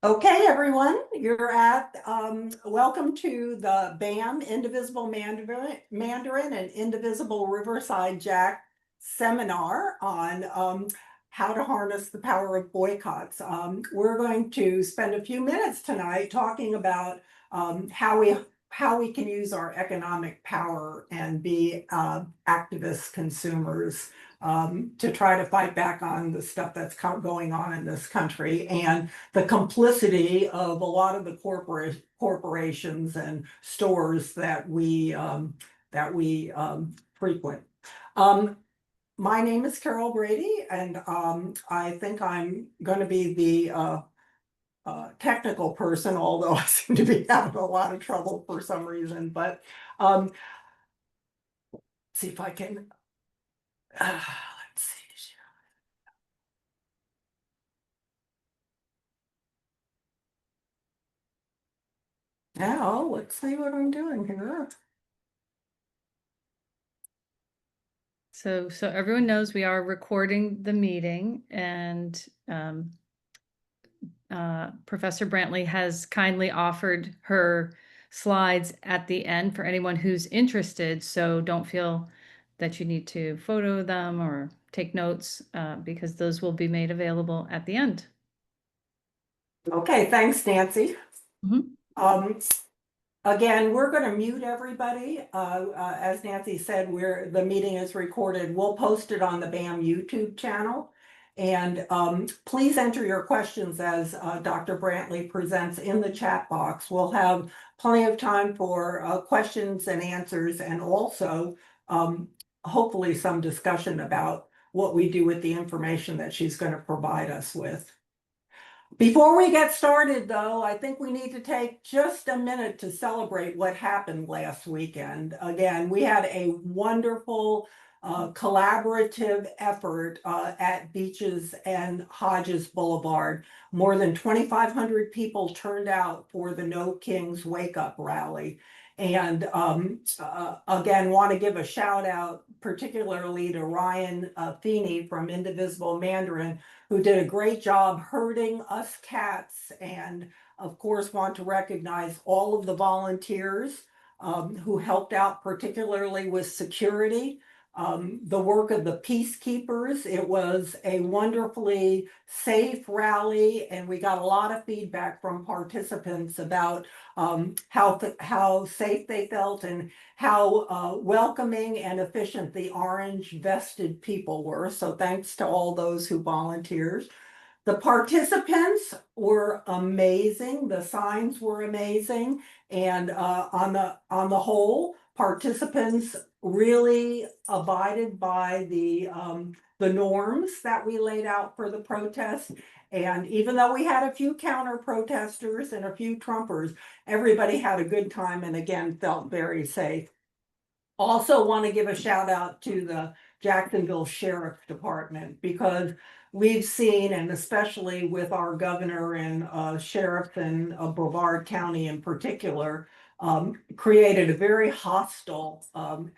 Okay, everyone, welcome to the BAM, Indivisible Mandarin and Indivisible Riverside Jack seminar on how to harness the power of boycotts. We're going to spend a few minutes tonight talking about how we can use our economic power and be activist consumers to try to fight back on the stuff that's going on in this country, and the complicity of a lot of the corporations and stores that we frequent. My name is Carol Brady, and I think I'm going to be the technical person, although I seem to be having a lot of trouble for some reason. But see if I can. Let's see. Now, let's see what I'm doing here. So everyone knows we are recording the meeting, and Professor Brantley has kindly offered her slides at the end for anyone who's interested. So don't feel that you need to photo them or take notes because those will be made available at the end. Okay, thanks, Nancy. Again, we're going to mute everybody. As Nancy said, the meeting is recorded. We'll post it on the BAM YouTube channel. And please enter your questions as Dr. Brantley presents in the chat box. We'll have plenty of time for questions and answers, and also hopefully some discussion about what we do with the information that she's going to provide us with. Before we get started, though, I think we need to take just a minute to celebrate what happened last weekend. Again, we had a wonderful collaborative effort at Beaches and Hodges Boulevard. More than 2,500 people turned out for the No Kings Wake Up rally. And again, want to give a shout out particularly to Ryan Feeney from Indivisible Mandarin, who did a great job herding us cats, and of course want to recognize all of the volunteers who helped out, particularly with security. The work of the peacekeepers. It was a wonderfully safe rally, and we got a lot of feedback from participants about how safe they felt and how welcoming and efficient the orange vested people were. So thanks to all those who volunteered. The participants were amazing. The signs were amazing, and on the whole, participants really abided by the norms that we laid out for the protest. And even though we had a few counter protesters and a few Trumpers, everybody had a good time and again felt very safe. Also want to give a shout out to the Jacksonville Sheriff Department, because we've seen, and especially with our governor and sheriff in Brevard County in particular, created a very hostile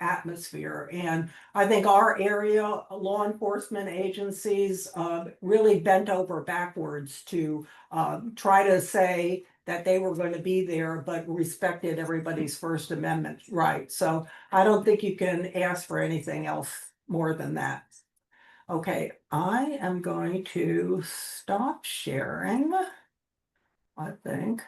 atmosphere. And I think our area law enforcement agencies really bent over backwards to try to say that they were going to be there, but respected everybody's First Amendment right. So I don't think you can ask for anything else more than that. Okay, I am going to stop sharing, I think.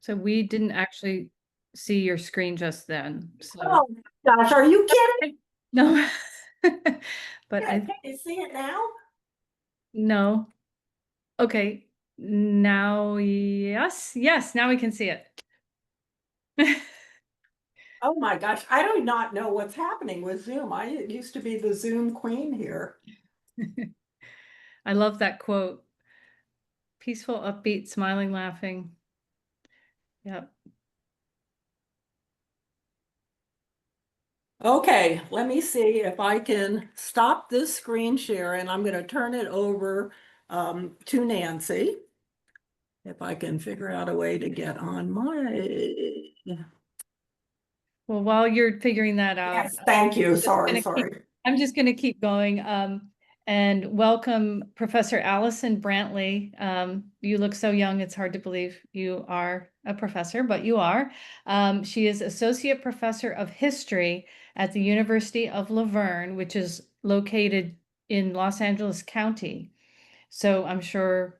So we didn't actually see your screen just then. So. Oh gosh, are you kidding? No. But yeah, can you see it now? No. Okay. Now, yes, now we can see it. Oh my gosh, I do not know what's happening with Zoom. I used to be the Zoom queen here. I love that quote. Peaceful, upbeat, smiling, laughing. Yep. Okay, let me see if I can stop this screen share, and I'm going to turn it over to Nancy. If I can figure out a way to get on my... Well, while you're figuring that out. Yes, thank you. Sorry. I'm just going to keep going. And welcome Professor Allyson Brantley. You look so young, it's hard to believe you are a professor, but you are. She is Associate Professor of History at the University of La Verne, which is located in Los Angeles County. So I'm sure,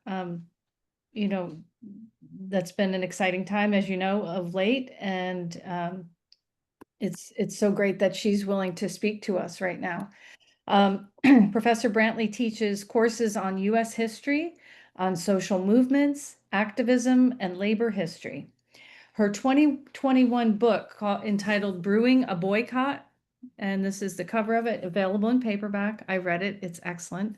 you know, that's been an exciting time, as you know, of late. And it's so great that she's willing to speak to us right now. Professor Brantley teaches courses on U.S. history, on social movements, activism, and labor history. Her 2021 book entitled Brewing a Boycott, and this is the cover of it, available in paperback. I read it, it's excellent.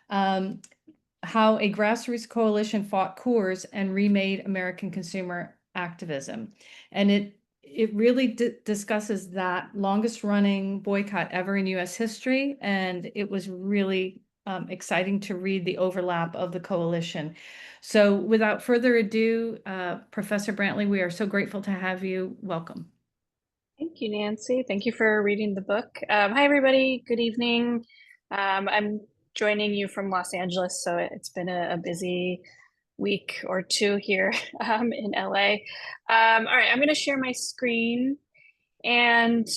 How a grassroots coalition fought Coors and remade American consumer activism. And it really discusses that longest running boycott ever in US history. And it was really exciting to read the overlap of the coalition. So without further ado, Professor Brantley, we are so grateful to have you. Welcome. Thank you, Nancy. Thank you for reading the book. Hi, everybody. Good evening. I'm joining you from Los Angeles, so it's been a busy week or two here in LA. All right, I'm going to share my screen. And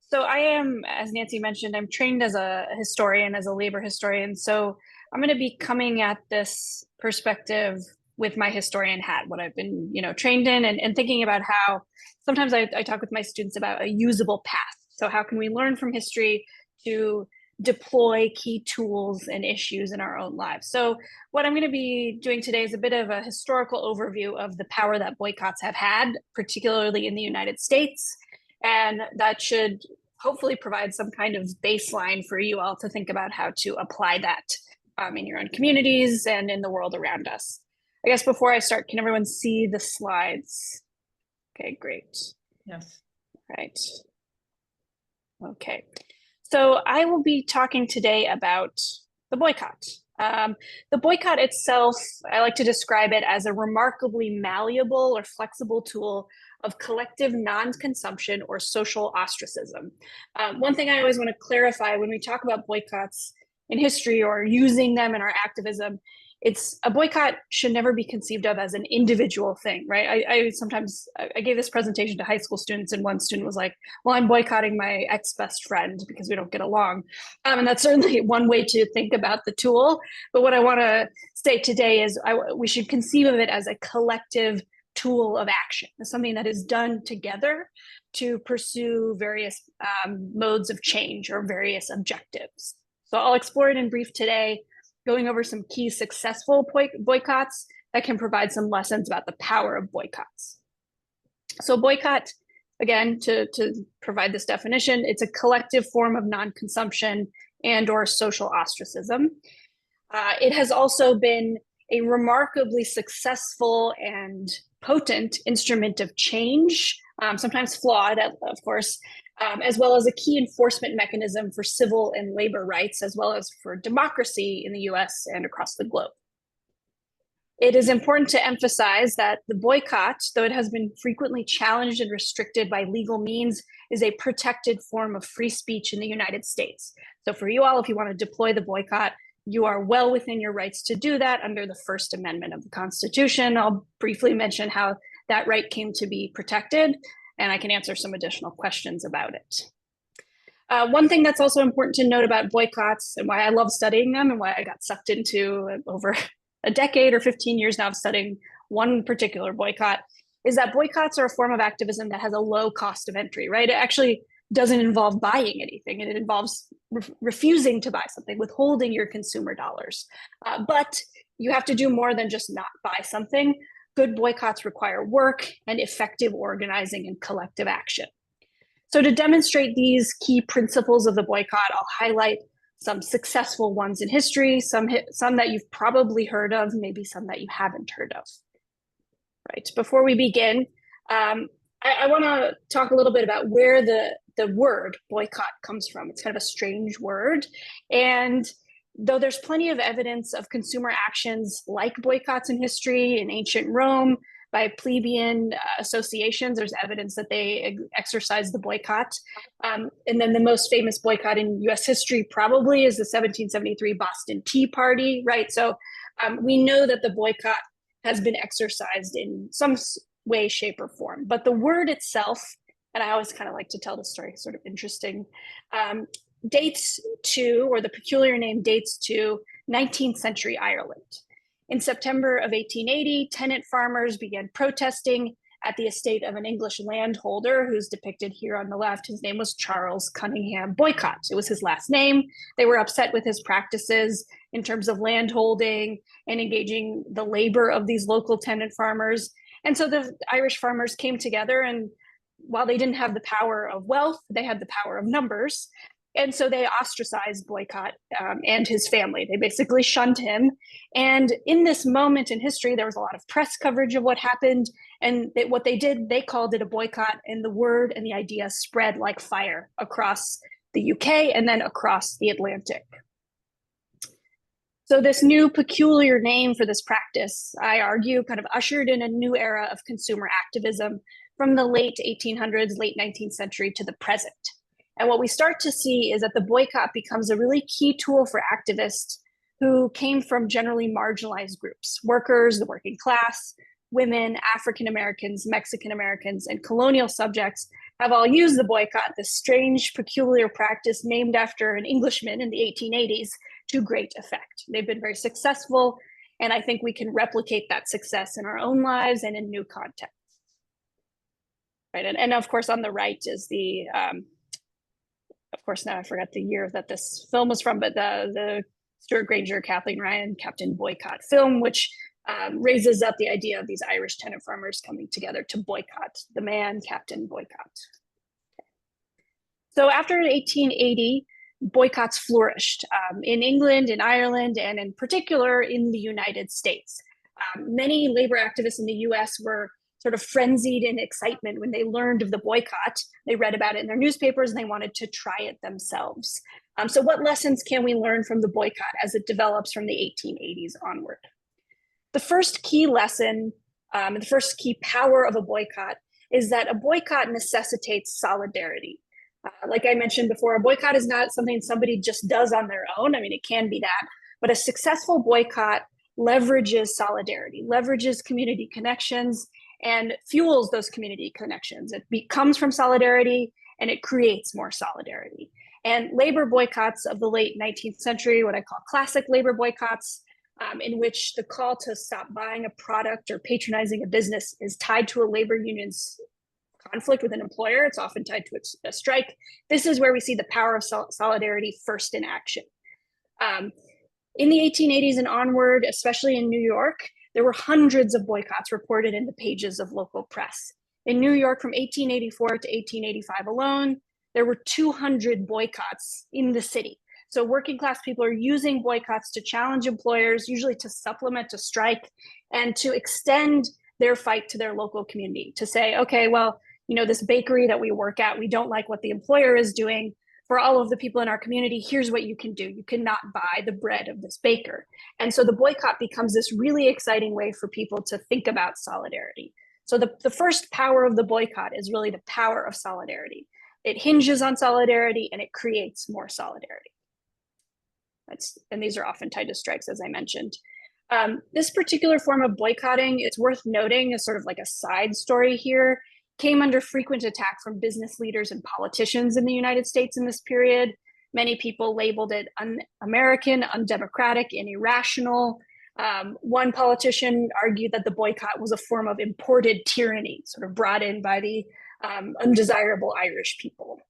so I am, as Nancy mentioned, I'm trained as a historian, as a labor historian. So I'm going to be coming at this perspective with my historian hat, what I've been, trained in, and thinking about how sometimes I talk with my students about a usable path. So how can we learn from history to deploy key tools and issues in our own lives? So what I'm going to be doing today is a bit of a historical overview of the power that boycotts have had, particularly in the United States. And that should hopefully provide some kind of baseline for you all to think about how to apply that in your own communities and in the world around us. I guess before I start, can everyone see the slides? Okay, great. Yes. Right. Okay. So I will be talking today about the boycott. The boycott itself, I like to describe it as a remarkably malleable or flexible tool of collective non-consumption or social ostracism. One thing I always want to clarify when we talk about boycotts in history or using them in our activism, a boycott should never be conceived of as an individual thing, right? I gave this presentation to high school students, and one student was like, well, I'm boycotting my ex-best friend because we don't get along. And that's certainly one way to think about the tool. But what I want to say today is we should conceive of it as a collective tool of action, as something that is done together to pursue various modes of change or various objectives. So I'll explore it in brief today, going over some key successful boycotts that can provide some lessons about the power of boycotts. So boycott, again, to provide this definition, it's a collective form of non-consumption and or social ostracism. It has also been a remarkably successful and potent instrument of change, sometimes flawed, of course, as well as a key enforcement mechanism for civil and labor rights, as well as for democracy in the US and across the globe. It is important to emphasize that the boycott, though it has been frequently challenged and restricted by legal means, is a protected form of free speech in the United States. So for you all, if you want to deploy the boycott, you are well within your rights to do that under the First Amendment of the Constitution. I'll briefly mention how that right came to be protected, and I can answer some additional questions about it. One thing that's also important to note about boycotts and why I love studying them and why I got sucked into over a decade or 15 years now of studying one particular boycott is that boycotts are a form of activism that has a low cost of entry, right? It actually doesn't involve buying anything, and it involves refusing to buy something, withholding your consumer dollars. But you have to do more than just not buy something. Good boycotts require work and effective organizing and collective action. So to demonstrate these key principles of the boycott, I'll highlight some successful ones in history, some that you've probably heard of, maybe some that you haven't heard of. Right, before we begin, I want to talk a little bit about where the word boycott comes from. It's kind of a strange word. And though there's plenty of evidence of consumer actions like boycotts in history in ancient Rome, by plebeian associations. There's evidence that they exercised the boycott. And then the most famous boycott in US history probably is the 1773 Boston Tea Party, right? So we know that the boycott has been exercised in some way, shape, or form. But the word itself, and I always kind of like to tell the story, sort of interesting, dates to, or the peculiar name dates to 19th century Ireland. In September of 1880, tenant farmers began protesting at the estate of an English landholder who's depicted here on the left. His name was Charles Cunningham Boycott. It was his last name. They were upset with his practices in terms of landholding and engaging the labor of these local tenant farmers. And so the Irish farmers came together, and while they didn't have the power of wealth, they had the power of numbers. And so they ostracized Boycott and his family. They basically shunned him. And in this moment in history, there was a lot of press coverage of what happened. And what they did, they called it a boycott. And the word and the idea spread like fire across the UK and then across the Atlantic. So this new peculiar name for this practice, I argue, kind of ushered in a new era of consumer activism from the late 1800s, late 19th century to the present. And what we start to see is that the boycott becomes a really key tool for activists who came from generally marginalized groups: workers, the working class, women, African Americans, Mexican Americans, and colonial subjects have all used the boycott, this strange, peculiar practice named after an Englishman in the 1880s, to great effect. They've been very successful, and I think we can replicate that success in our own lives and in new contexts. Right, and of course on the right is the, of course now I forgot the year that this film was from, but the Stuart Granger, Kathleen Ryan, Captain Boycott film, which raises up the idea of these Irish tenant farmers coming together to boycott the man, Captain Boycott. So after 1880, boycotts flourished in England, in Ireland, and in particular in the United States. Many labor activists in the US were sort of frenzied in excitement when they learned of the boycott. They read about it in their newspapers and they wanted to try it themselves. So what lessons can we learn from the boycott as it develops from the 1880s onward? The first key lesson, the first key power of a boycott is that a boycott necessitates solidarity. Like I mentioned before, a boycott is not something somebody just does on their own. I mean, it can be that, but a successful boycott leverages solidarity, leverages community connections, and fuels those community connections. It comes from solidarity and it creates more solidarity. And labor boycotts of the late 19th century, what I call classic labor boycotts, in which the call to stop buying a product or patronizing a business is tied to a labor union's conflict with an employer. It's often tied to a strike. This is where we see the power of solidarity first in action. In the 1880s and onward, especially in New York, there were hundreds of boycotts reported in the pages of local press. In New York from 1884 to 1885 alone, there were 200 boycotts in the city. So working class people are using boycotts to challenge employers, usually to supplement a strike, and to extend their fight to their local community, to say, okay, well, you know, this bakery that we work at, we don't like what the employer is doing. For all of the people in our community, here's what you can do. You cannot buy the bread of this baker. And so the boycott becomes this really exciting way for people to think about solidarity. So the first power of the boycott is really the power of solidarity. It hinges on solidarity and it creates more solidarity. And these are often tied to strikes, as I mentioned. This particular form of boycotting, it's worth noting as sort of like a side story here, came under frequent attack from business leaders and politicians in the United States in this period. Many people labeled it un-American, undemocratic, and irrational. One politician argued that the boycott was a form of imported tyranny, sort of brought in by the undesirable Irish people.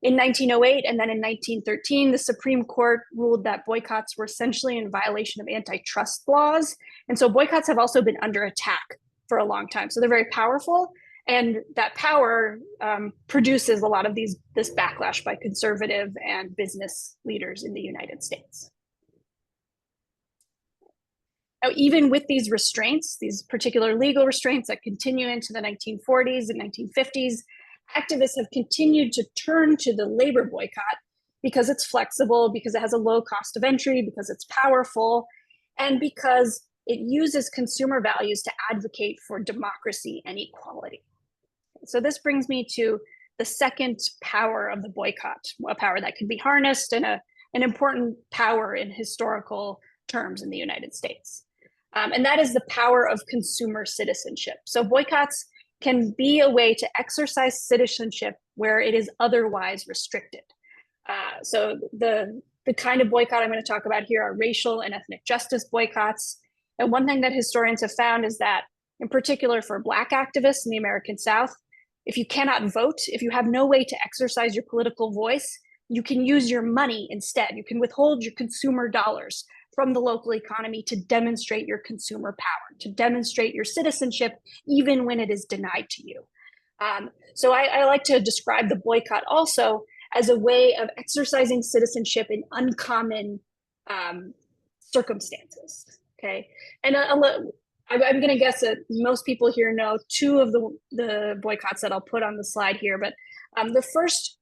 In 1908 and then in 1913, the Supreme Court ruled that boycotts were essentially in violation of antitrust laws. And so boycotts have also been under attack for a long time. So they're very powerful. And that power produces a lot of this backlash by conservative and business leaders in the United States. Now, even with these restraints, these particular legal restraints that continue into the 1940s and 1950s, activists have continued to turn to the labor boycott because it's flexible, because it has a low cost of entry, because it's powerful, and because it uses consumer values to advocate for democracy and equality. So this brings me to the second power of the boycott, a power that can be harnessed and an important power in historical terms in the United States. And that is the power of consumer citizenship. So boycotts can be a way to exercise citizenship where it is otherwise restricted. So the kind of boycott I'm going to talk about here are racial and ethnic justice boycotts. And one thing that historians have found is that, in particular for Black activists in the American South, if you cannot vote, if you have no way to exercise your political voice, you can use your money instead. You can withhold your consumer dollars from the local economy to demonstrate your consumer power, to demonstrate your citizenship, even when it is denied to you. So I like to describe the boycott also as a way of exercising citizenship in uncommon circumstances, okay? And I'm going to guess that most people here know two of the boycotts that I'll put on the slide here, but the first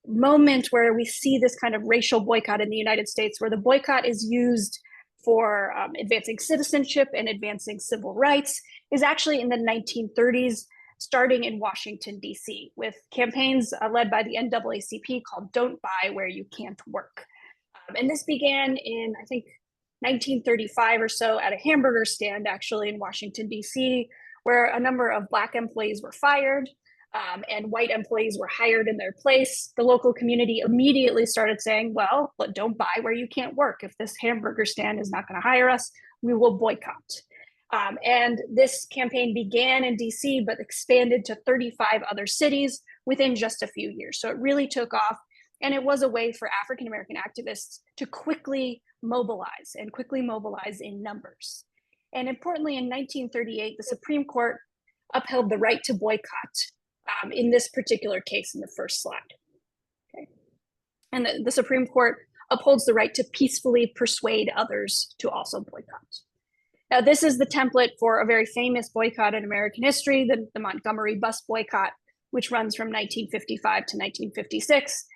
moment where we see this kind of racial boycott in the United States, where the boycott is used for advancing citizenship and advancing civil rights, is actually in the 1930s, starting in Washington, D.C., with campaigns led by the NAACP called Don't Buy Where You Can't Work. And this began in, I think, 1935 or so at a hamburger stand, actually, in Washington, D.C., where a number of Black employees were fired and white employees were hired in their place. The local community immediately started saying, well, don't buy where you can't work. If this hamburger stand is not going to hire us, we will boycott. And this campaign began in DC, but expanded to 35 other cities within just a few years. So it really took off. And it was a way for African-American activists to quickly mobilize in numbers. And importantly, in 1938, the Supreme Court upheld the right to boycott in this particular case in the first slide. Okay. And the Supreme Court upholds the right to peacefully persuade others to also boycott. Now, this is the template for a very famous boycott in American history, the Montgomery bus boycott, which runs from 1955 to 1956.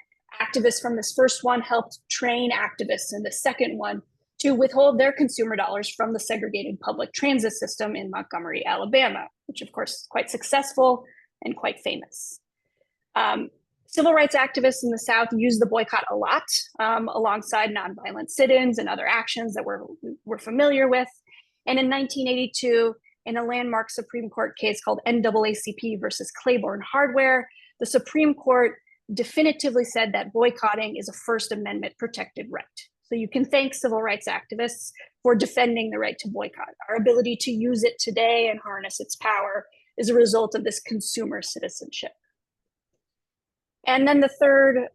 Activists from this first one helped train activists in the second one to withhold their consumer dollars from the segregated public transit system in Montgomery, Alabama, which of course is quite successful and quite famous. Civil rights activists in the South used the boycott a lot, alongside nonviolent sit-ins and other actions that we're familiar with. And in 1982, in a landmark Supreme Court case called NAACP versus Claiborne Hardware, the Supreme Court definitively said that boycotting is a First Amendment protected right. So you can thank civil rights activists for defending the right to boycott. Our ability to use it today and harness its power is a result of this consumer citizenship. And then the third,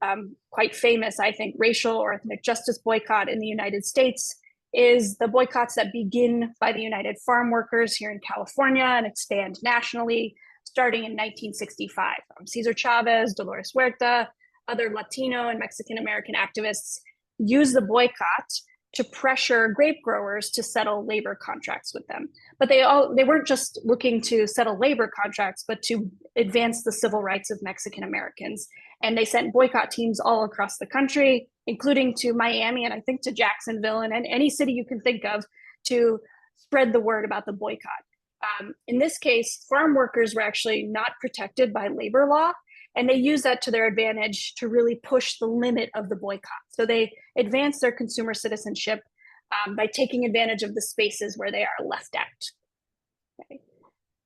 quite famous, I think, racial or ethnic justice boycott in the United States is the boycotts that begin by the United Farm Workers here in California and expand nationally, starting in 1965. Cesar Chavez, Dolores Huerta, other Latino and Mexican American activists used the boycott to pressure grape growers to settle labor contracts with them. But they weren't just looking to settle labor contracts, but to advance the civil rights of Mexican Americans. And they sent boycott teams all across the country, including to Miami and I think to Jacksonville and any city you can think of, to spread the word about the boycott. In this case, farm workers were actually not protected by labor law, and they used that to their advantage to really push the limit of the boycott. So they advanced their consumer citizenship by taking advantage of the spaces where they are left out. Okay.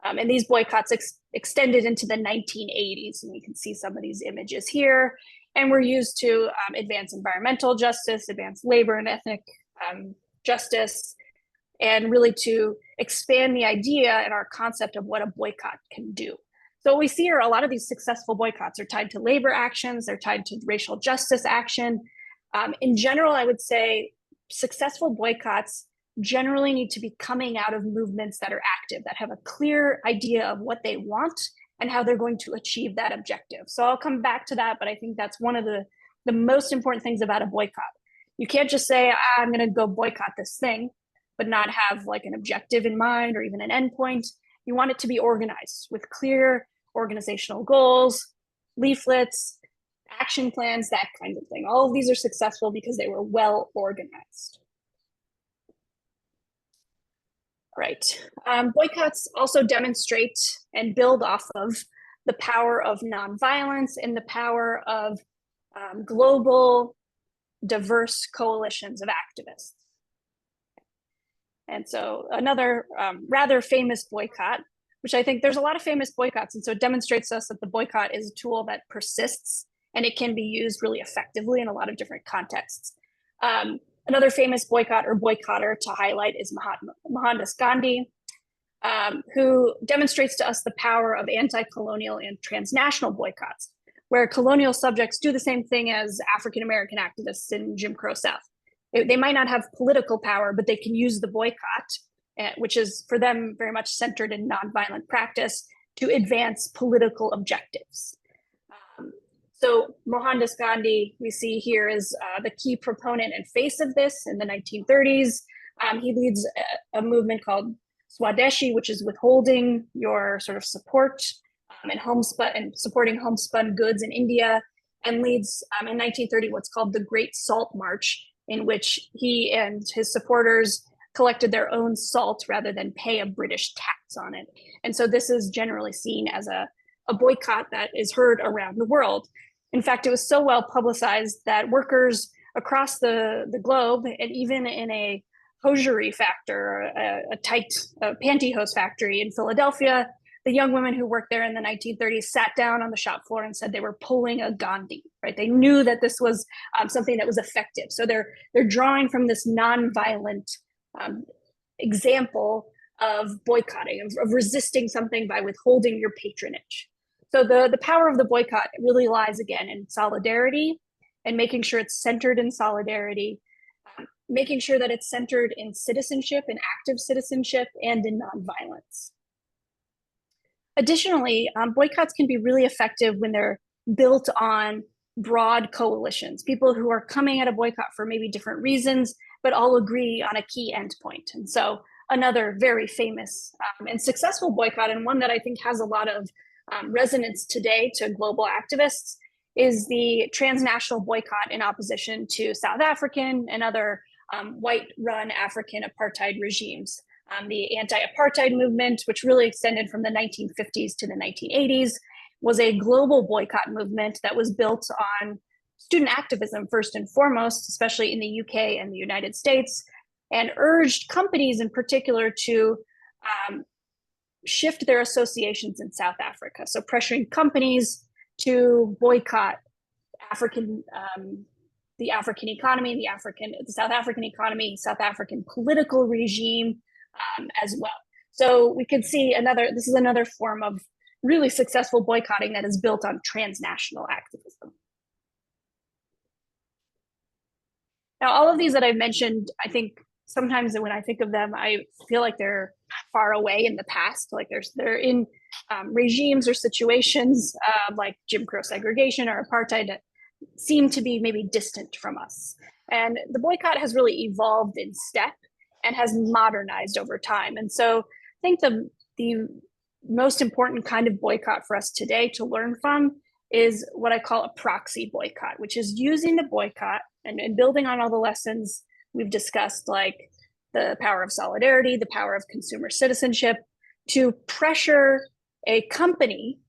And these boycotts extended into the 1980s, and you can see some of these images here, and were used to advance environmental justice, advance labor and ethnic justice, and really to expand the idea and our concept of what a boycott can do. So what we see are a lot of these successful boycotts are tied to labor actions, they're tied to racial justice action. In general, I would say successful boycotts generally need to be coming out of movements that are active, that have a clear idea of what they want and how they're going to achieve that objective. So I'll come back to that, but I think that's one of the most important things about a boycott. You can't just say, I'm going to go boycott this thing, but not have like an objective in mind or even an endpoint. You want it to be organized with clear organizational goals, leaflets, action plans, that kind of thing. All of these are successful because they were well organized. Right. Boycotts also demonstrate and build off of the power of nonviolence and the power of global, diverse coalitions of activists. And so another rather famous boycott, which I think there's a lot of famous boycotts, and so it demonstrates to us that the boycott is a tool that persists and it can be used really effectively in a lot of different contexts. Another famous boycott or boycotter to highlight is Mohandas Gandhi, who demonstrates to us the power of anti-colonial and transnational boycotts, where colonial subjects do the same thing as African-American activists in Jim Crow South. They might not have political power, but they can use the boycott, which is for them very much centered in nonviolent practice, to advance political objectives. So Mohandas Gandhi, we see here, is the key proponent and face of this in the 1930s. He leads a movement called Swadeshi, which is withholding your sort of support and supporting homespun goods in India, and leads in 1930 what's called the Great Salt March, in which he and his supporters collected their own salt rather than pay a British tax on it. And so this is generally seen as a boycott that is heard around the world. In fact, it was so well publicized that workers across the globe, and even in a hosiery factory, a tight pantyhose factory in Philadelphia, the young women who worked there in the 1930s sat down on the shop floor and said they were pulling a Gandhi, right? They knew that this was something that was effective. So they're drawing from this nonviolent example of boycotting, of resisting something by withholding your patronage. So the power of the boycott really lies again in solidarity and making sure it's centered in solidarity, making sure that it's centered in citizenship and active citizenship and in nonviolence. Additionally, boycotts can be really effective when they're built on broad coalitions, people who are coming at a boycott for maybe different reasons, but all agree on a key endpoint. And so another very famous and successful boycott, and one that I think has a lot of resonance today to global activists, is the transnational boycott in opposition to South African and other white-run African apartheid regimes. The anti-apartheid movement, which really extended from the 1950s to the 1980s, was a global boycott movement that was built on student activism first and foremost, especially in the UK and the United States, and urged companies in particular to shift their associations in South Africa. So pressuring companies to boycott the African economy, the South African economy, South African political regime as well. So we could see this is another form of really successful boycotting that is built on transnational activism. Now, all of these that I've mentioned, I think sometimes when I think of them, I feel like they're far away in the past, like they're in regimes or situations like Jim Crow segregation or apartheid that seem to be maybe distant from us. And the boycott has really evolved in step and has modernized over time. And so I think the most important kind of boycott for us today to learn from is what I call a proxy boycott, which is using the boycott and building on all the lessons we've discussed, like the power of solidarity, the power of consumer citizenship, to pressure a company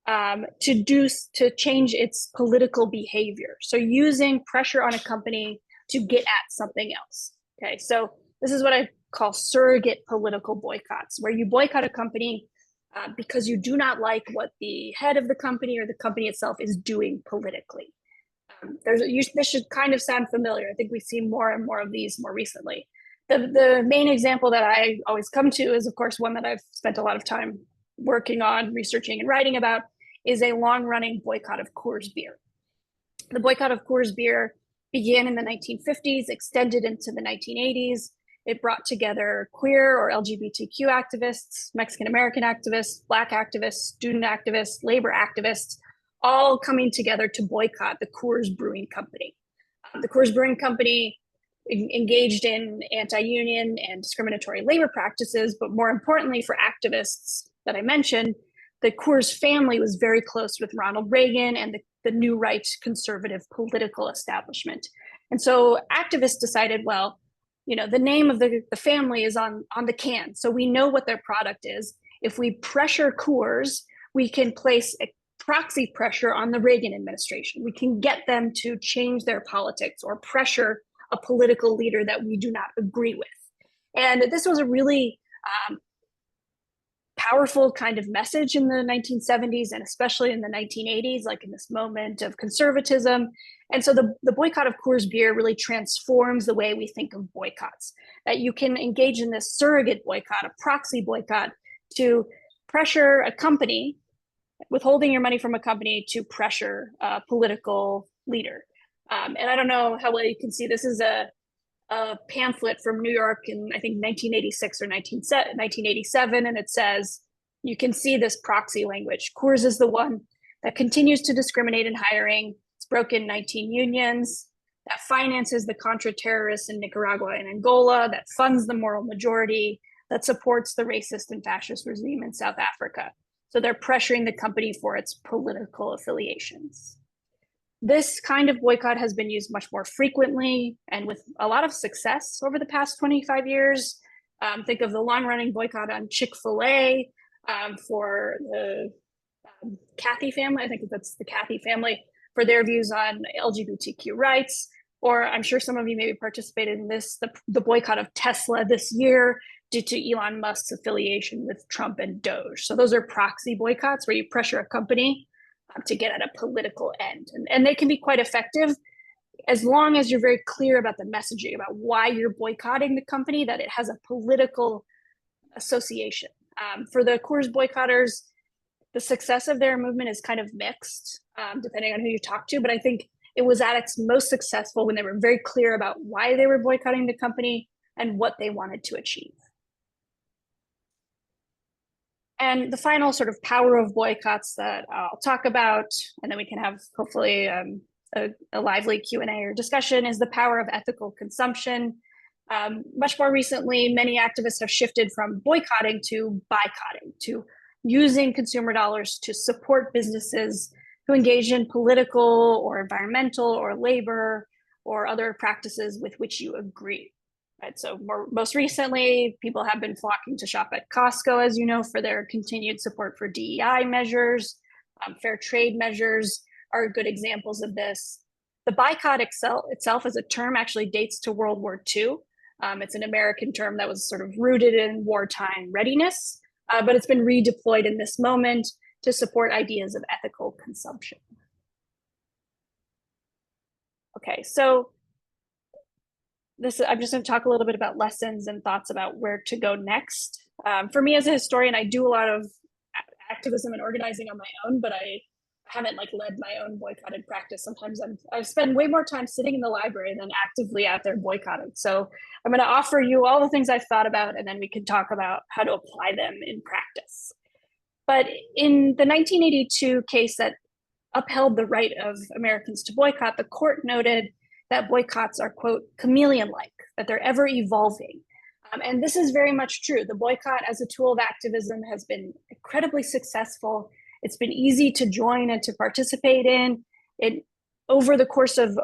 to change its political behavior. So using pressure on a company to get at something else. Okay, so this is what I call surrogate political boycotts, where you boycott a company because you do not like what the head of the company or the company itself is doing politically. This should kind of sound familiar. I think we see more and more of these more recently. The main example that I always come to is, of course, one that I've spent a lot of time working on, researching and writing about, is a long-running boycott of Coors beer. The boycott of Coors beer began in the 1950s, extended into the 1980s. It brought together queer or LGBTQ activists, Mexican-American activists, Black activists, student activists, labor activists, all coming together to boycott the Coors Brewing Company. The Coors Brewing Company engaged in anti-union and discriminatory labor practices, but more importantly for activists that I mentioned, the Coors family was very close with Ronald Reagan and the new right conservative political establishment. And so activists decided, well, the name of the family is on the can, so we know what their product is. If we pressure Coors, we can place a proxy pressure on the Reagan administration. We can get them to change their politics or pressure a political leader that we do not agree with. And this was a really powerful kind of message in the 1970s and especially in the 1980s, like in this moment of conservatism. And so the boycott of Coors beer really transforms the way we think of boycotts, that you can engage in this surrogate boycott, a proxy boycott, to pressure a company, withholding your money from a company to pressure a political leader. And I don't know how well you can see, this is a pamphlet from New York in, I think, 1986 or 1987, and it says, you can see this proxy language. Coors is the one that continues to discriminate in hiring. It's broken 19 unions, that finances the Contra terrorists in Nicaragua and Angola, that funds the moral majority, that supports the racist and fascist regime in South Africa. So they're pressuring the company for its political affiliations. This kind of boycott has been used much more frequently and with a lot of success over the past 25 years. Think of the long-running boycott on Chick-fil-A for the Cathy family. I think that's the Cathy family, for their views on LGBTQ rights. Or I'm sure some of you maybe participated in this, the boycott of Tesla this year due to Elon Musk's affiliation with Trump and Doge. So those are proxy boycotts where you pressure a company to get at a political end. And they can be quite effective as long as you're very clear about the messaging, about why you're boycotting the company, that it has a political association. For the Coors boycotters, the success of their movement is kind of mixed, depending on who you talk to, but I think it was at its most successful when they were very clear about why they were boycotting the company and what they wanted to achieve. And the final sort of power of boycotts that I'll talk about, and then we can have hopefully a lively Q&A or discussion, is the power of ethical consumption. Much more recently, many activists have shifted from boycotting to boycotting, to using consumer dollars to support businesses who engage in political or environmental or labor or other practices with which you agree. Right? So most recently, people have been flocking to shop at Costco, as you know, for their continued support for DEI measures. Fair trade measures are good examples of this. The boycott itself as a term actually dates to World War II. It's an American term that was sort of rooted in wartime readiness, but it's been redeployed in this moment to support ideas of ethical consumption. Okay, so I'm just going to talk a little bit about lessons and thoughts about where to go next. For me as a historian, I do a lot of activism and organizing on my own, but I haven't led my own boycotted practice. Sometimes I spend way more time sitting in the library than actively out there boycotting. So I'm going to offer you all the things I've thought about, and then we can talk about how to apply them in practice. But in the 1982 case that upheld the right of Americans to boycott, the court noted that boycotts are, quote, chameleon-like, that they're ever evolving. And this is very much true. The boycott as a tool of activism has been incredibly successful. It's been easy to join and to participate in. It, over the course of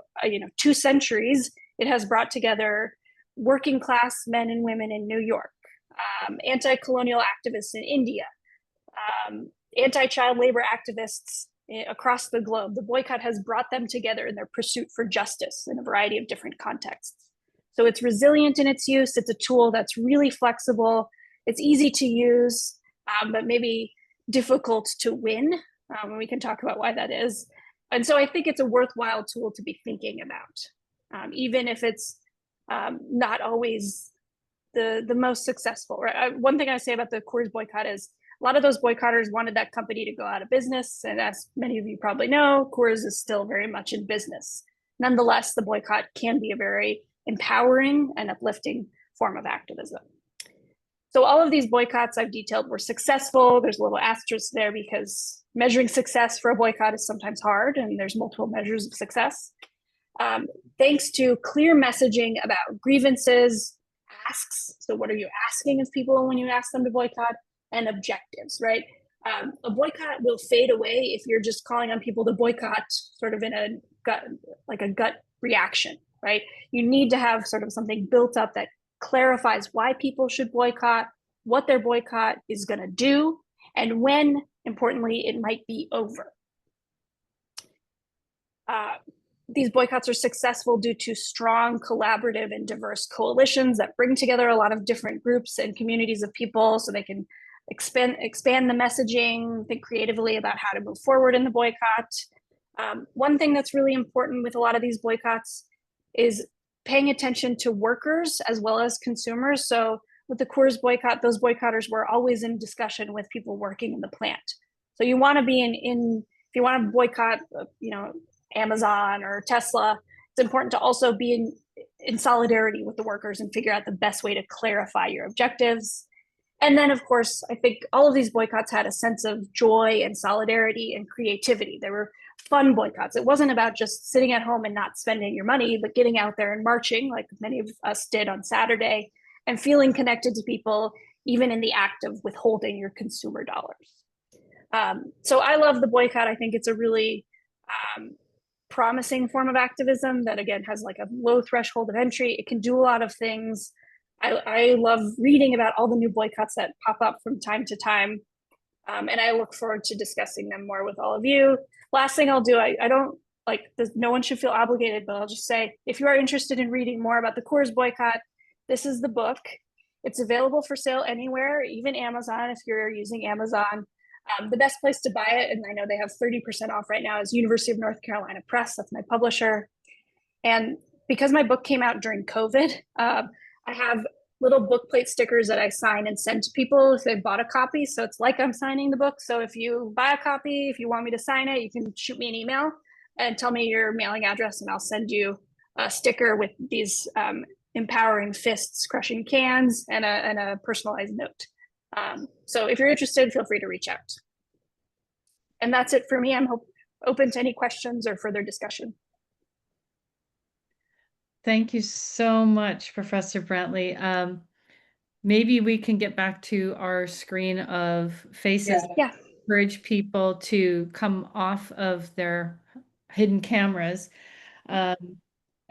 2 centuries, it has brought together working class men and women in New York, anti-colonial activists in India, anti-child labor activists across the globe. The boycott has brought them together in their pursuit for justice in a variety of different contexts. So it's resilient in its use. It's a tool that's really flexible. It's easy to use, but maybe difficult to win. And we can talk about why that is. And so I think it's a worthwhile tool to be thinking about, even if it's not always the most successful. Right? One thing I say about the Coors boycott is a lot of those boycotters wanted that company to go out of business. And as many of you probably know, Coors is still very much in business. Nonetheless, the boycott can be a very empowering and uplifting form of activism. So all of these boycotts I've detailed were successful. There's a little asterisk there because measuring success for a boycott is sometimes hard, and there's multiple measures of success. Thanks to clear messaging about grievances, asks. So what are you asking of people when you ask them to boycott? And objectives, right? A boycott will fade away if you're just calling on people to boycott sort of in a gut reaction. right? You need to have sort of something built up that clarifies why people should boycott, what their boycott is going to do, and when, importantly, it might be over. These boycotts are successful due to strong, collaborative, and diverse coalitions that bring together a lot of different groups and communities of people so they can expand the messaging, think creatively about how to move forward in the boycott. One thing that's really important with a lot of these boycotts is paying attention to workers as well as consumers. So with the Coors boycott, those boycotters were always in discussion with people working in the plant. So you want to be if you want to boycott, Amazon or Tesla, it's important to also be in solidarity with the workers and figure out the best way to clarify your objectives. And then, of course, I think all of these boycotts had a sense of joy and solidarity and creativity. They were fun boycotts. It wasn't about just sitting at home and not spending your money, but getting out there and marching like many of us did on Saturday and feeling connected to people, even in the act of withholding your consumer dollars. So I love the boycott. I think it's a really promising form of activism that, again, has like a low threshold of entry. It can do a lot of things. I love reading about all the new boycotts that pop up from time to time. And I look forward to discussing them more with all of you. Last thing I'll do, I don't like this, no one should feel obligated, but I'll just say, if you are interested in reading more about the Coors boycott, this is the book. It's available for sale anywhere, even Amazon, if you're using Amazon. The best place to buy it, and I know they have 30% off right now, is University of North Carolina Press. That's my publisher. And because my book came out during COVID, I have little book plate stickers that I sign and send to people if they've bought a copy. So it's like I'm signing the book. So if you buy a copy, if you want me to sign it, you can shoot me an email and tell me your mailing address, and I'll send you a sticker with these empowering fists crushing cans and a personalized note. So if you're interested, feel free to reach out. And that's it for me. I'm open to any questions or further discussion. Thank you so much, Professor Brantley. Maybe we can get back to our screen of faces. Yeah. Encourage people to come off of their hidden cameras. And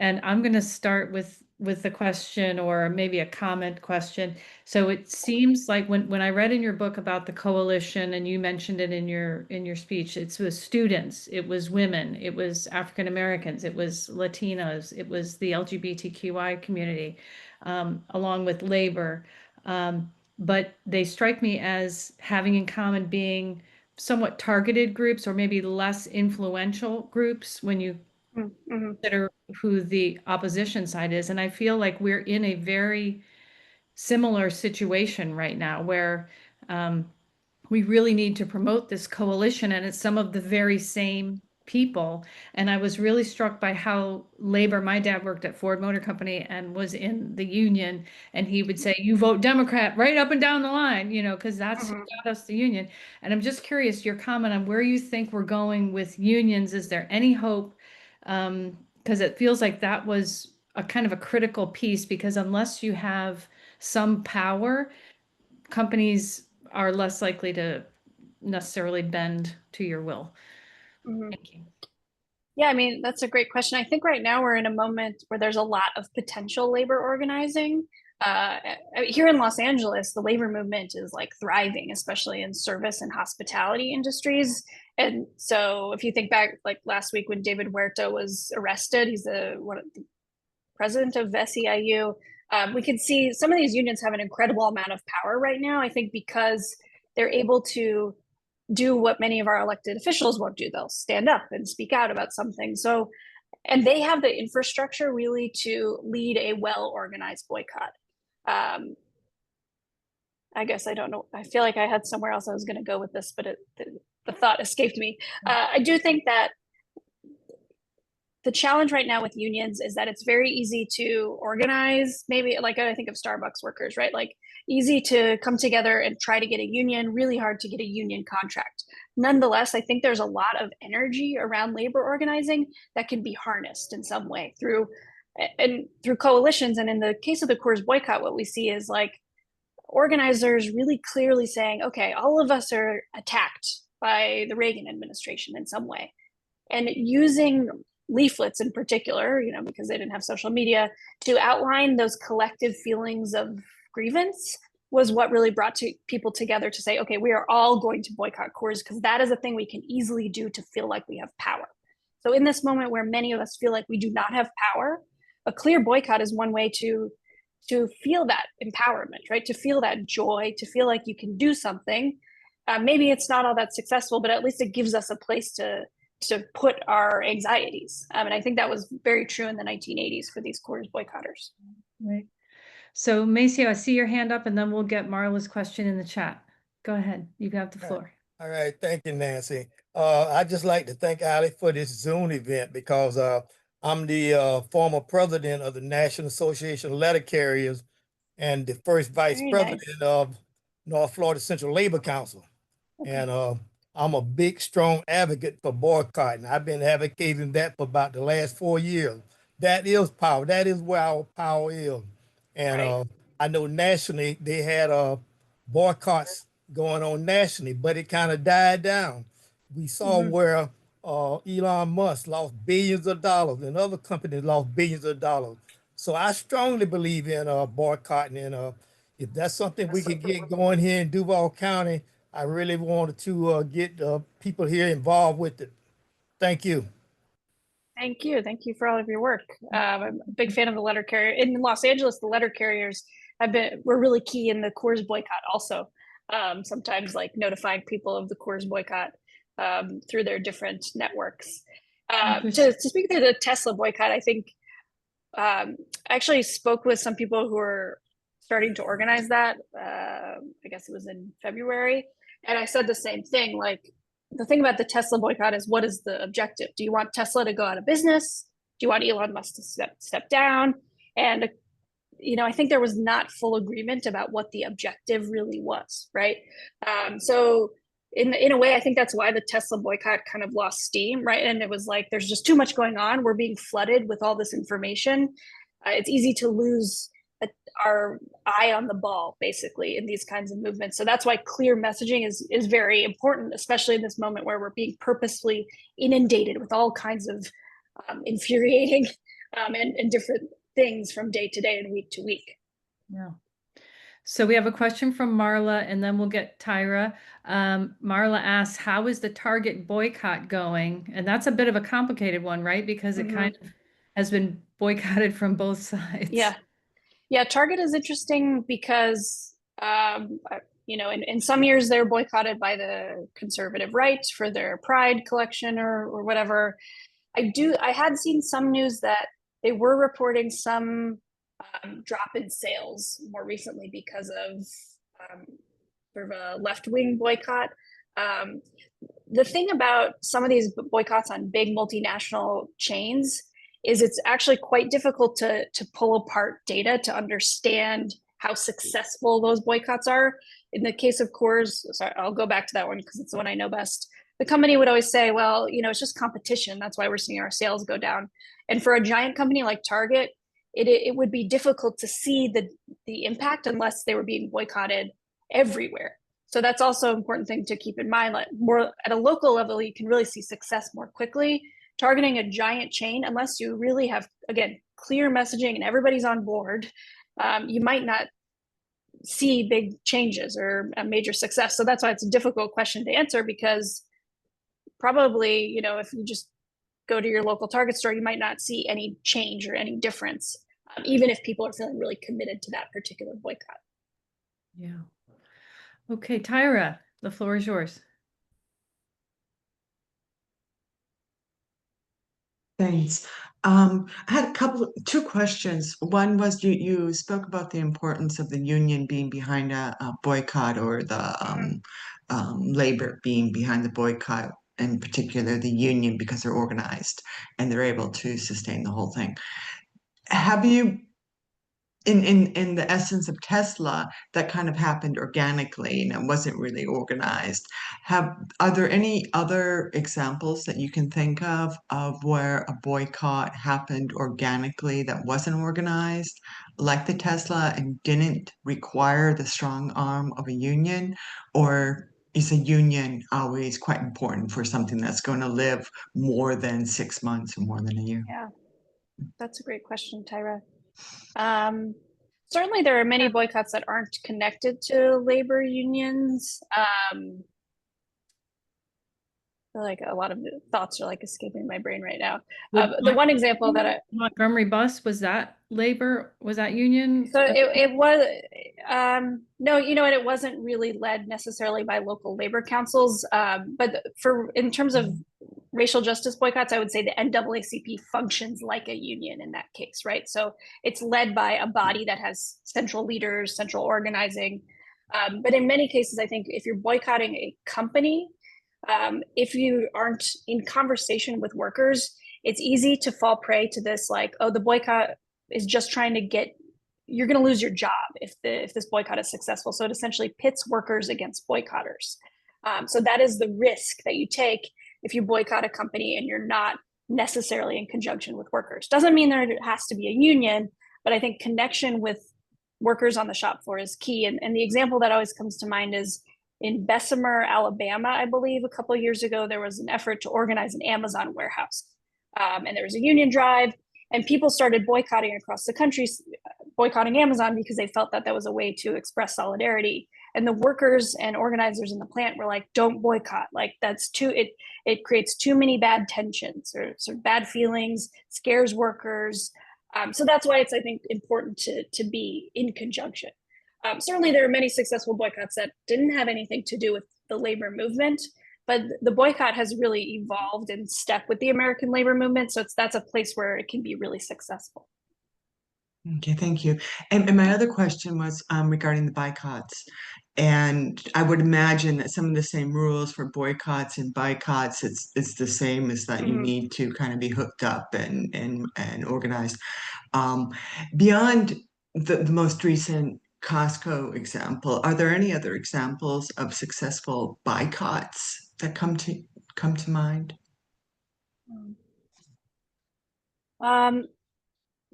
I'm going to start with the question, or maybe a comment question. So it seems like when I read in your book about the coalition, and you mentioned it in your speech, it was students, it was women, it was African Americans, it was Latinos, it was the LGBTQI community, along with labor. But they strike me as having in common being somewhat targeted groups, or maybe less influential groups when you consider who the opposition side is. And I feel like we're in a very similar situation right now where we really need to promote this coalition, and it's some of the very same people. And I was really struck by how labor, my dad worked at Ford Motor Company and was in the union, and he would say, you vote Democrat right up and down the line, because that's who got us the union. And I'm just curious, your comment on where you think we're going with unions. Is there any hope? Because it feels like that was a kind of a critical piece, because unless you have some power, companies are less likely to necessarily bend to your will. Thank you. Yeah, I mean, that's a great question. I think right now we're in a moment where there's a lot of potential labor organizing. Here in Los Angeles, the labor movement is like thriving, especially in service and hospitality industries. And so if you think back, like last week when David Huerta was arrested, he's the president of SEIU. We can see some of these unions have an incredible amount of power right now, I think, because they're able to do what many of our elected officials won't do. They'll stand up and speak out about something. So, and they have the infrastructure really to lead a well-organized boycott. I guess I don't know. I feel like I had somewhere else I was going to go with this, but the thought escaped me. I do think that the challenge right now with unions is that it's very easy to organize, maybe like I think of Starbucks workers, right? Like easy to come together and try to get a union, really hard to get a union contract. Nonetheless, I think there's a lot of energy around labor organizing that can be harnessed in some way through coalitions. And in the case of the Coors boycott, what we see is like organizers really clearly saying, okay, all of us are attacked by the Reagan administration in some way. And using leaflets in particular, you know, because they didn't have social media, to outline those collective feelings of grievance was what really brought people together to say, okay, we are all going to boycott Coors because that is a thing we can easily do to feel like we have power. So in this moment where many of us feel like we do not have power, a clear boycott is one way to feel that empowerment, right? To feel that joy, to feel like you can do something. Maybe it's not all that successful, but at least it gives us a place to put our anxieties. And I think that was very true in the 1980s for these Coors boycotters. Right. So Maceo, I see your hand up, and then we'll get Marla's question in the chat. Go ahead. You have the floor. All right. Thank you, Nancy. I'd just like to thank Ally for this Zoom event because I'm the former president of the National Association of Letter Carriers and the first vice Very president nice. of North Florida Central Labor Council. Okay. And I'm a big, strong advocate for boycotting. I've been advocating that for about the last 4 years. That is power. That is where our power is. And Right. I know nationally they had boycotts going on nationally, but it kind of died down. We saw where Elon Musk lost billions of dollars and other companies lost billions of dollars. So I strongly believe in boycotting, and if that's something we can get going here in Duval County, I really wanted to get people here involved with it. Thank you. Thank you. Thank you for all of your work. I'm a big fan of the letter carrier. In Los Angeles, the letter carriers were really key in the Coors boycott also. Sometimes like notifying people of the Coors boycott through their different networks. To speak to the Tesla boycott, I think I actually spoke with some people who are starting to organize that. I guess it was in February. And I said the same thing, like, the thing about the Tesla boycott is, what is the objective? Do you want Tesla to go out of business? Do you want Elon Musk to step down? And, you know, I think there was not full agreement about what the objective really was, right? So in a way, I think that's why the Tesla boycott kind of lost steam, right? And it was like, there's just too much going on. We're being flooded with all this information. It's easy to lose our eye on the ball, basically, in these kinds of movements. So that's why clear messaging is very important, especially in this moment where we're being purposefully inundated with all kinds of infuriating and different things from day to day and week to week. Yeah. So we have a question from Marla, and then we'll get Tyra. Marla asks, how is the Target boycott going? And that's a bit of a complicated one, right? Because it kind of has been boycotted from both sides. Yeah, Target is interesting because, you know, in some years they're boycotted by the conservative right for their Pride collection or whatever. I had seen some news that they were reporting some drop in sales more recently because of sort of a left-wing boycott. The thing about some of these boycotts on big multinational chains is it's actually quite difficult to pull apart data to understand how successful those boycotts are. In the case of Coors, sorry, I'll go back to that one because it's the one I know best. The company would always say, well, you know, it's just competition. That's why we're seeing our sales go down. And for a giant company like Target, it would be difficult to see the impact unless they were being boycotted everywhere. So that's also an important thing to keep in mind. Like, more at a local level, you can really see success more quickly. Targeting a giant chain, unless you really have, again, clear messaging and everybody's on board, you might not see big changes or a major success. So that's why it's a difficult question to answer, because probably, you know, if you just go to your local Target store, you might not see any change or any difference, even if people are feeling really committed to that particular boycott. Yeah. Okay, Tyra, the floor is yours. Thanks. I had two questions. One was you spoke about the importance of the union being behind a boycott, or the labor being behind the boycott, in particular the union, because they're organized and they're able to sustain the whole thing. Have you, in the essence of Tesla, that kind of happened organically and it wasn't really organized. Are there any other examples that you can think of where a boycott happened organically that wasn't organized, like the Tesla, and didn't require the strong arm of a union? Or is a union always quite important for something that's going to live more than 6 months or more than a year? Yeah, that's a great question, Tyra. Certainly, there are many boycotts that aren't connected to labor unions. I feel like a lot of the thoughts are like escaping my brain right now. The one example that Montgomery bus, was that labor? Was that union? So it was, no, you know what, it wasn't really led necessarily by local labor councils. But in terms of racial justice boycotts, I would say the NAACP functions like a union in that case, right? So it's led by a body that has central leaders, central organizing. But in many cases, I think if you're boycotting a company, if you aren't in conversation with workers, it's easy to fall prey to this, like, oh, the boycott is just trying to get, you're going to lose your job if this boycott is successful. So it essentially pits workers against boycotters. So that is the risk that you take if you boycott a company and you're not necessarily in conjunction with workers. Doesn't mean there has to be a union, but I think connection with workers on the shop floor is key. And the example that always comes to mind is in Bessemer, Alabama, I believe a couple of years ago, there was an effort to organize an Amazon warehouse. And there was a union drive, and people started boycotting across the country, boycotting Amazon because they felt that that was a way to express solidarity. And the workers and organizers in the plant were like, don't boycott. Like, that's too, it creates too many bad tensions or sort of bad feelings, scares workers. So that's why it's, I think, important to be in conjunction. Certainly, there are many successful boycotts that didn't have anything to do with the labor movement, but the boycott has really evolved in step with the American labor movement. So that's a place where it can be really successful. Okay, thank you. And my other question was regarding the boycotts. And I would imagine that some of the same rules for boycotts and boycotts, it's the same as that you need to kind of be hooked up and organized. Beyond the most recent Costco example, are there any other examples of successful boycotts that come to mind?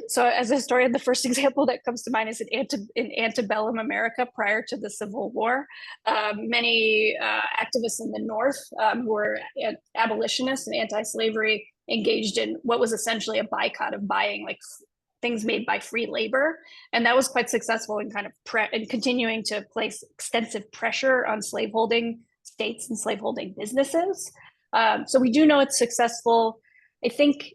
So as a historian, the first example that comes to mind is in antebellum America prior to the Civil War. Many activists in the North who were abolitionists and anti-slavery engaged in what was essentially a boycott of buying like things made by free labor. And that was quite successful in kind of in continuing to place extensive pressure on slaveholding states and slaveholding businesses. So we do know it's successful. I think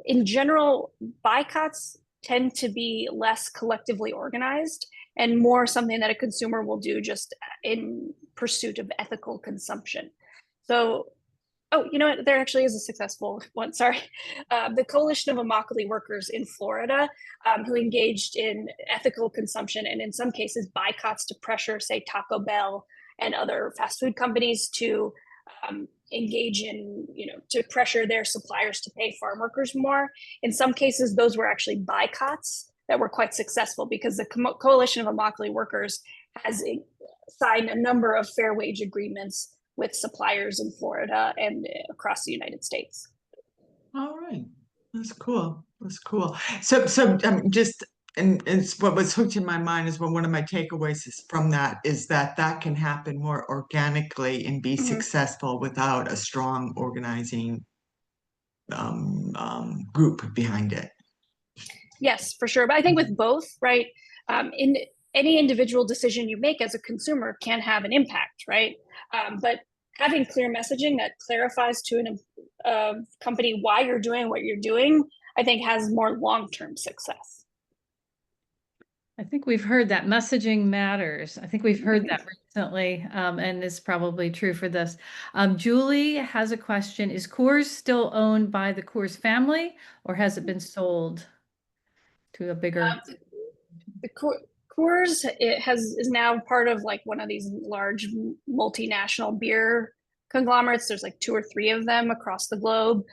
in general, boycotts tend to be less collectively organized and more something that a consumer will do just in pursuit of ethical consumption. So, oh, you know what? There actually is a successful one. Sorry. The Coalition of Immokalee Workers in Florida, who engaged in ethical consumption and in some cases boycotts to pressure, say, Taco Bell and other fast food companies to engage in, to pressure their suppliers to pay farm workers more. In some cases, those were actually boycotts that were quite successful because the Coalition of Immokalee Workers has signed a number of fair wage agreements with suppliers in Florida and across the United States. All right, that's cool. That's cool. So just and it's what was hooked in my mind is one of my takeaways from that is that can happen more organically and be successful without a strong organizing group behind it. Yes, for sure. But I think with both, right? In any individual decision you make as a consumer can have an impact, right? But having clear messaging that clarifies to a company why you're doing what you're doing, I think has more long-term success. I think we've heard that messaging matters. I think we've heard that recently, and it's probably true for this. Julie has a question. Is Coors still owned by the Coors family, or has it been sold to a bigger? The Coors is now part of like one of these large multinational beer conglomerates. There's like 2 or 3 of them across the globe.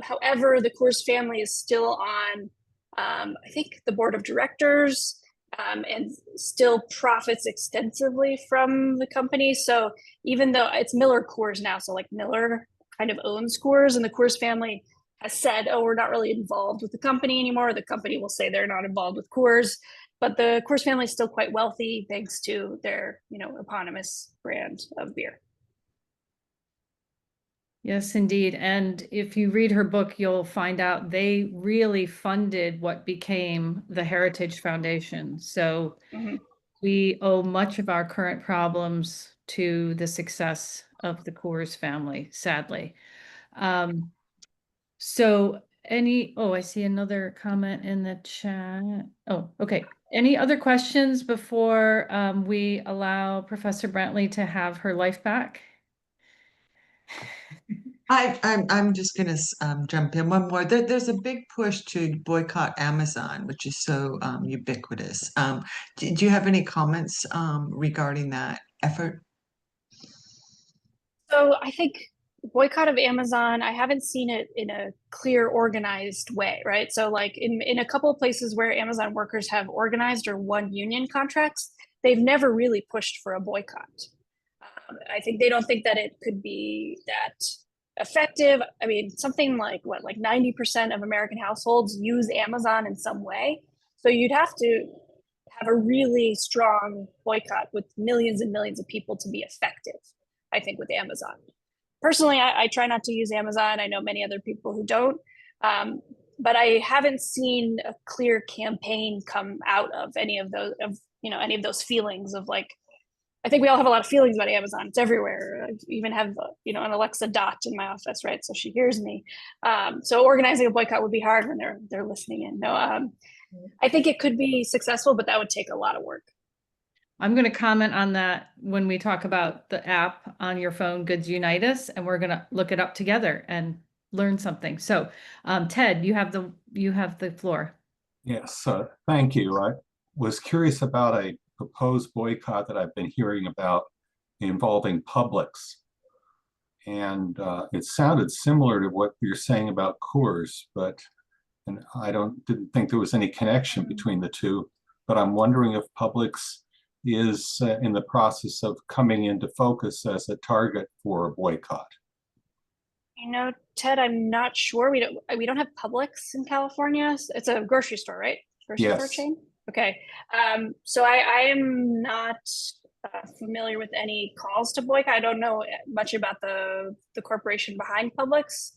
However, the Coors family is still on, I think, the board of directors. And still profits extensively from the company. So even though it's Miller Coors now, so like Miller kind of owns Coors, and the Coors family has said, oh, we're not really involved with the company anymore. The company will say they're not involved with Coors, but the Coors family is still quite wealthy thanks to their, eponymous brand of beer. Yes, indeed. And if you read her book, you'll find out they really funded what became the Heritage Foundation. So Mhm. we owe much of our current problems to the success of the Coors family, sadly. So I see another comment in the chat. Oh, okay. Any other questions before we allow Professor Brantley to have her life back? I'm just gonna jump in one more. There's a big push to boycott Amazon, which is so ubiquitous. Do you have any comments regarding that effort? So I think boycott of Amazon, I haven't seen it in a clear, organized way, right? So like in a couple of places where Amazon workers have organized or won union contracts, they've never really pushed for a boycott. I think they don't think that it could be that effective. I mean, something like what, like 90% of American households use Amazon in some way. So you'd have to have a really strong boycott with millions and millions of people to be effective, I think, with Amazon. Personally, I try not to use Amazon. I know many other people who don't. But I haven't seen a clear campaign come out of any of those feelings of like, I think we all have a lot of feelings about Amazon. It's everywhere. I even have, an Alexa Dot in my office, right? So she hears me. So organizing a boycott would be hard when they're listening in. No, I think it could be successful, but that would take a lot of work. I'm going to comment on that when we talk about the app on your phone, Goods Unite Us, and we're going to look it up together and learn something. So, Ted, you have the floor. Yes, thank you. I was curious about a proposed boycott that I've been hearing about involving Publix. And it sounded similar to what you're saying about Coors, and I didn't think there was any connection between the two. But I'm wondering if Publix is in the process of coming into focus as a target for a boycott. Ted, I'm not sure. We don't have Publix in California. It's a grocery store, right? Grocery store Yes. chain. Okay. So I am not familiar with any calls to boycott. I don't know much about the corporation behind Publix.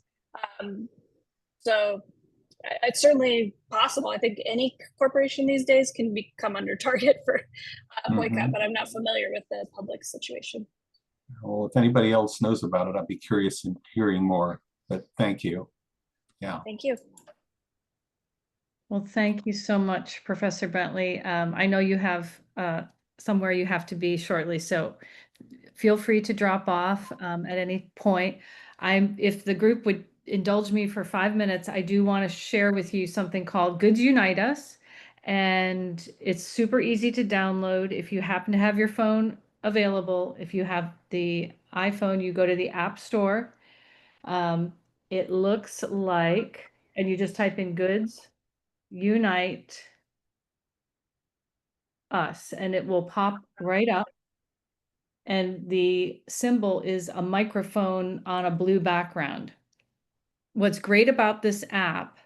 So it's certainly possible. I think any corporation these days can become under target for boycott, but I'm not familiar with the Publix situation. Well, if anybody else knows about it, I'd be curious in hearing more, but thank you. Yeah. Thank you. Well, thank you so much, Professor Brantley. I know you have somewhere you have to be shortly, so feel free to drop off at any point. If the group would indulge me for 5 minutes, I do want to share with you something called Goods Unite Us, and it's super easy to download. If you happen to have your phone available, if you have the iPhone, you go to the App Store. It looks like, and you just type in Goods Unite Us, and it will pop right up. And the symbol is a microphone on a blue background. What's great about this app,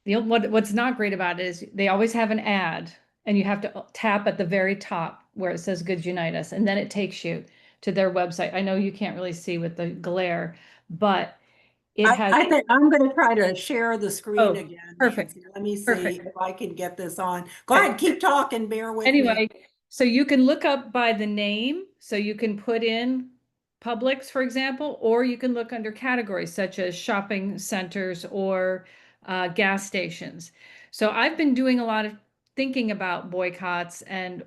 what's not great about it is they always have an ad, and you have to tap at the very top where it says Goods Unite Us, and then it takes you to their website. I know you can't really see with the glare, but it has. I think I'm going to try to share the screen again. Perfect. Nancy. Let me see Perfect. if I can get this on. Go ahead, keep talking, bear with me. Anyway, so you can look up by the name. So you can put in Publix, for example, or you can look under categories such as shopping centers or gas stations. So I've been doing a lot of thinking about boycotts and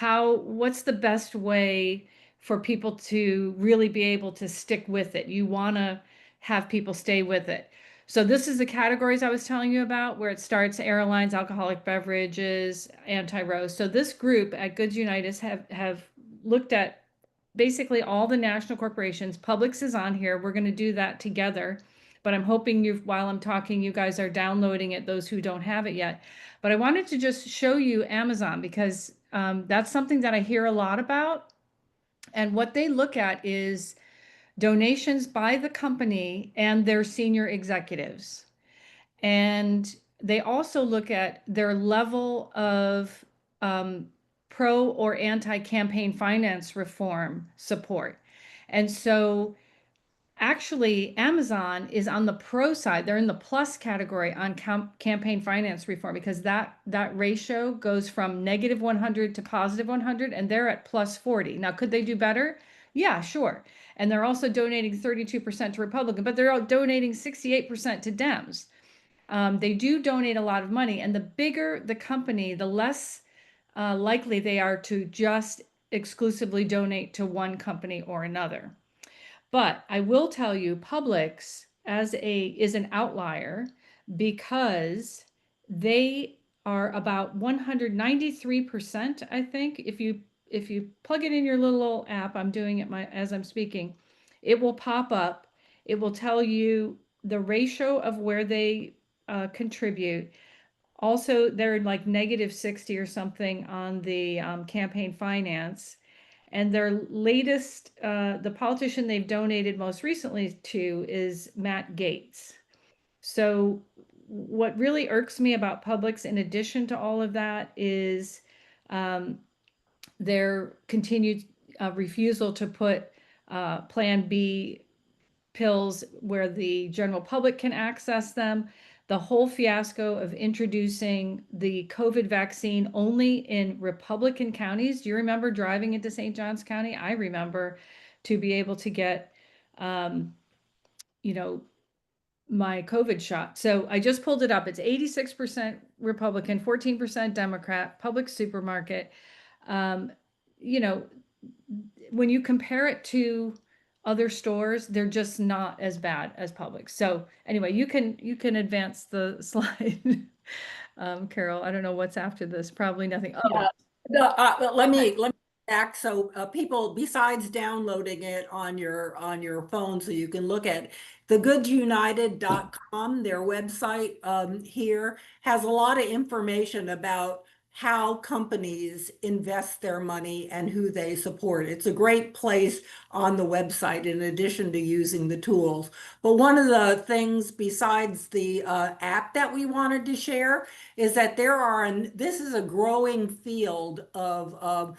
what's the best way for people to really be able to stick with it. You want to have people stay with it. So this is the categories I was telling you about, where it starts: airlines, alcoholic beverages, anti-roast. So this group at Goods Unite Us have looked at basically all the national corporations. Publix is on here. We're going to do that together. But I'm hoping while I'm talking, you guys are downloading it, those who don't have it yet. But I wanted to just show you Amazon because that's something that I hear a lot about. And what they look at is donations by the company and their senior executives. And they also look at their level of pro or anti-campaign finance reform support. And so Actually, Amazon is on the pro side. They're in the plus category on campaign finance reform because that ratio goes from -100 to +100, and they're at +40. Now, could they do better? Yeah, sure. And they're also donating 32% to Republican, but they're all donating 68% to Dems. They do donate a lot of money, and the bigger the company, the less likely they are to just exclusively donate to one company or another. But I will tell you, Publix is an outlier because they are about 193%, I think. If you plug it in your little app, I'm doing it as I'm speaking, it will pop up. It will tell you the ratio of where they contribute. Also, they're like -60 or something on the campaign finance. And their latest, the politician they've donated most recently to is Matt Gaetz. So what really irks me about Publix, in addition to all of that, is their continued refusal to put Plan B pills where the general public can access them. The whole fiasco of introducing the COVID vaccine only in Republican counties. Do you remember driving into St. Johns County? I remember to be able to get, you know, my COVID shot. So I just pulled it up. It's 86% Republican, 14% Democrat, Publix supermarket. You know, when you compare it to other stores, they're just not as bad as Publix. So anyway, you can advance the slide. Carol, I don't know what's after this. Probably nothing. Oh, Let me back. So people, besides downloading it on your phone, so you can look at thegoodsunited.com, their website here has a lot of information about how companies invest their money and who they support. It's a great place on the website in addition to using the tools. But one of the things besides the app that we wanted to share is that this is a growing field of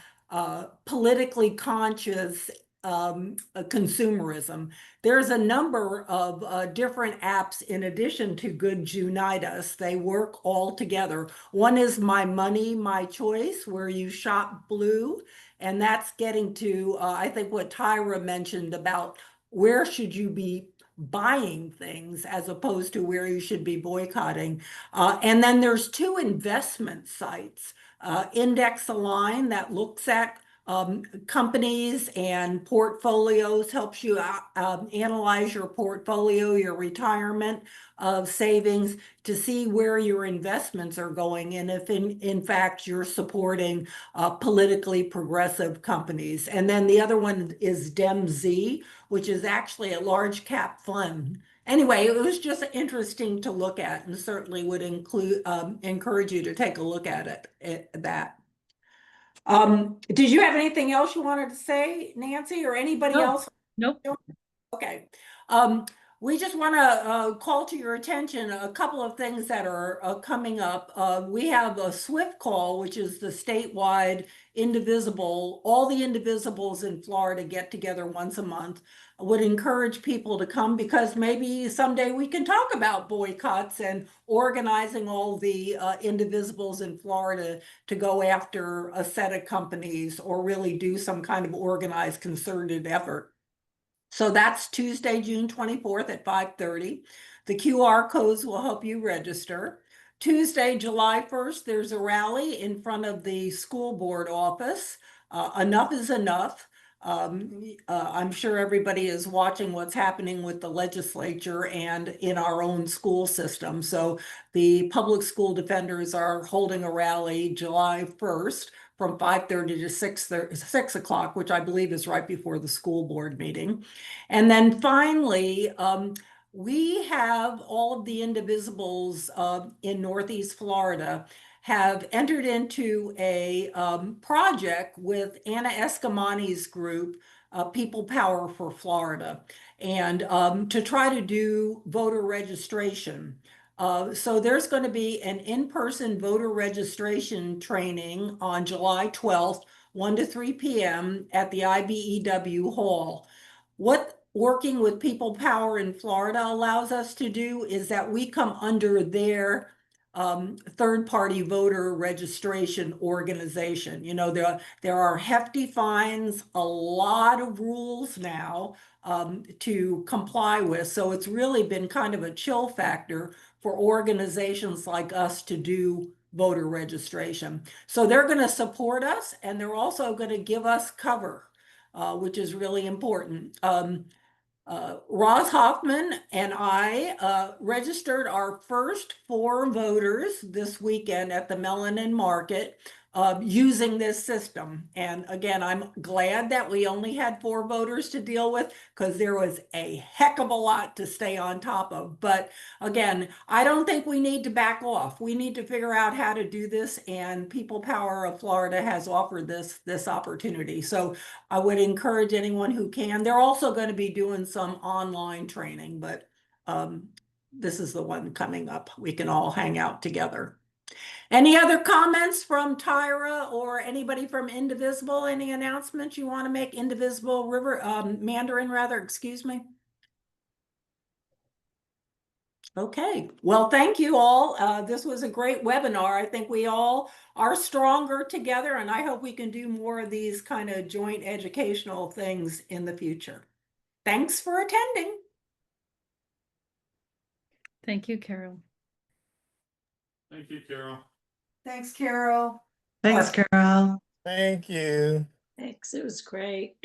politically conscious consumerism. There's a number of different apps in addition to Good Unite Us. They work all together. One is My Money, My Choice, where you shop blue. And that's getting to, I think, what Tyra mentioned about where should you be buying things as opposed to where you should be boycotting. And then there's two investment sites, Index Align, that looks at companies and portfolios, helps you analyze your portfolio, your retirement savings, to see where your investments are going and if in fact you're supporting politically progressive companies. And then the other one is DemZ, which is actually a large cap fund. Anyway, it was just interesting to look at, and certainly would encourage you to take a look at that. Did you have anything else you wanted to say, Nancy, or anybody No. else? Nope. Okay. We just want to call to your attention a couple of things that are coming up. We have a SWIFT call, which is the statewide Indivisible. All the Indivisibles in Florida get together once a month. I would encourage people to come because maybe someday we can talk about boycotts and organizing all the Indivisibles in Florida to go after a set of companies or really do some kind of organized, concerted effort. So that's Tuesday, June 24th at 5:30. The QR codes will help you register. Tuesday, July 1st, there's a rally in front of the school board office. Enough is enough. I'm sure everybody is watching what's happening with the legislature and in our own school system. So the public school defenders are holding a rally July 1st from 5:30 to 6 o'clock, which I believe is right before the school board meeting. And then finally, we have all of the Indivisibles in Northeast Florida have entered into a project with Anna Escamani's group, People Power for Florida, and to try to do voter registration. So there's going to be an in-person voter registration training on July 12th, 1 to 3 p.m. at the IBEW Hall. What working with People Power in Florida allows us to do is that we come under their third-party voter registration organization. You know, there are hefty fines, a lot of rules now to comply with. So it's really been kind of a chill factor for organizations like us to do voter registration. So they're going to support us, and they're also going to give us cover, which is really important. Roz Hoffman and I registered our first 4 voters this weekend at the Melanin Market using this system. And again, I'm glad that we only had 4 voters to deal with because there was a heck of a lot to stay on top of. But again, I don't think we need to back off. We need to figure out how to do this, and People Power of Florida has offered this opportunity. So I would encourage anyone who can. They're also going to be doing some online training, but this is the one coming up. We can all hang out together. Any other comments from Tyra or anybody from Indivisible? Any announcements you want to make? Indivisible Mandarin rather, excuse me. Okay, well, thank you all. This was a great webinar. I think we all are stronger together, and I hope we can do more of these kind of joint educational things in the future. Thanks for attending. Thank you, Carol. Thank you, Carol. Thanks, Carol. Thanks, Carol. Thank you. Thanks. It was great.